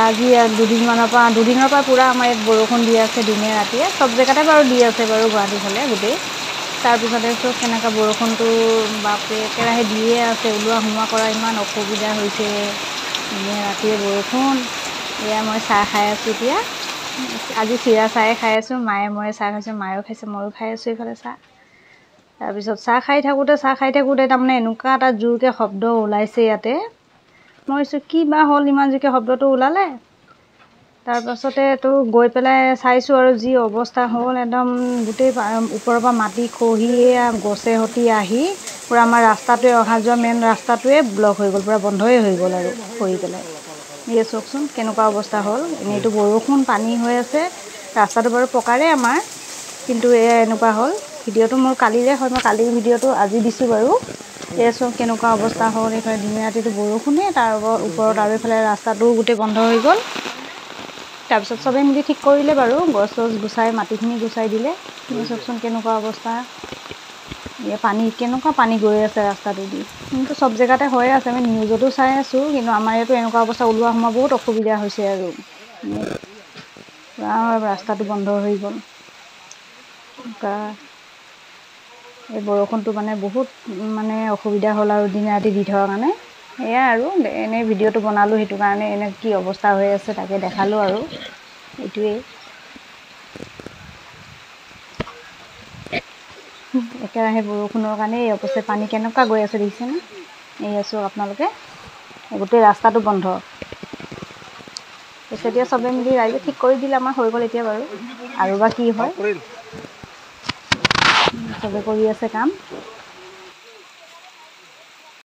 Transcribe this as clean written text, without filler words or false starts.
আজি দুদিনৰ পৰা পূৰা আমাৰ ইয়াত বৰষুণ দি আছে দিনে ৰাতিয়ে। চব জেগাতে বাৰু দি আছে বাৰু গুৱাহাটী ফালে গোটেই। তাৰপিছতে চব কেনেকুৱা বৰষুণটো বাপৰে একেৰাহে দিয়ে আছে, ওলোৱা সোমোৱা কৰা ইমান অসুবিধা হৈছে। দিনে ৰাতিয়ে বৰষুণ। এয়া মই চাহ খাই আছোঁ এতিয়া। আজি চিৰা চাহে খাই আছোঁ। মায়ে মই চাহ খাইছোঁ, মায়েও খাইছে, ময়ো খাই আছোঁ এইফালে চাহ। তাৰপিছত চাহ খাই থাকোঁতে তাৰমানে এনেকুৱা এটা জোৰকৈ শব্দ ওলাইছে ইয়াতে। মই ভাবিছোঁ কি বা হ'ল ইমান জোৰকৈ শব্দটো ওলালে। তাৰপাছতে গৈ পেলাই চাইছোঁ আৰু যি অৱস্থা হ'ল, একদম গোটেই ওপৰৰ পৰা মাটি খহিয়ে গছে সতি আহি পূৰা আমাৰ ৰাস্তাটোৱে অহা যোৱা মেইন ৰাস্তাটোৱে ব্লক হৈ গ'ল, পূৰা বন্ধই হৈ গ'ল আৰু খহি পেলাই। এই চাওকচোন কেনেকুৱা অৱস্থা হ'ল। এনেইতো বৰষুণ পানী হৈ আছে, ৰাস্তাটো বাৰু পকাৰে আমাৰ, কিন্তু এয়া এনেকুৱা হ'ল। ভিডিঅ'টো মোৰ কালিৰে হয়, মই কালিৰ ভিডিঅ'টো আজি দিছোঁ বাৰু। এই চব কেনেকুৱা অৱস্থা হ'ল। এইফালে দিনে ৰাতিটো বৰষুণে, তাৰ ওপৰত আৰু এইফালে ৰাস্তাটোও গোটেই বন্ধ হৈ গ'ল। তাৰপিছত চবেই মিলি ঠিক কৰিলে বাৰু, গছ চছ গুচাই মাটিখিনি গুচাই দিলে। চাওকচোন কেনেকুৱা অৱস্থা। কেনেকুৱা পানী গৈ আছে ৰাস্তাটো দি। কিন্তু চব জেগাতে হৈয়ে আছে, আমি নিউজতো চাই আছোঁ। কিন্তু আমাৰ ইয়াতো এনেকুৱা অৱস্থা, ওলোৱা সোমোৱা বহুত অসুবিধা হৈছে আৰু পূৰা ৰাস্তাটো বন্ধ হৈ গ'ল। এই বৰষুণটো মানে বহুত অসুবিধা হ'ল আৰু দিনে ৰাতি দি থকাৰ কাৰণে। এয়া আৰু এনেই ভিডিঅ'টো বনালোঁ সেইটো কাৰণে, এনে কি অৱস্থা হৈ আছে তাকে দেখালোঁ আৰু এইটোৱেই। একেৰাহে বৰষুণৰ কাৰণে এই অৱস্থা, পানী কেনেকুৱা গৈ আছে দেখিছেনে? এই আছোঁ আপোনালোকে, গোটেই ৰাস্তাটো বন্ধ। তাৰপিছত এতিয়া চবে মিলি ৰাইজে ঠিক কৰি দিলে, আমাৰ হৈ গ'ল এতিয়া বাৰু। আৰু বা কি হয়, চবে কৰি আছে কাম।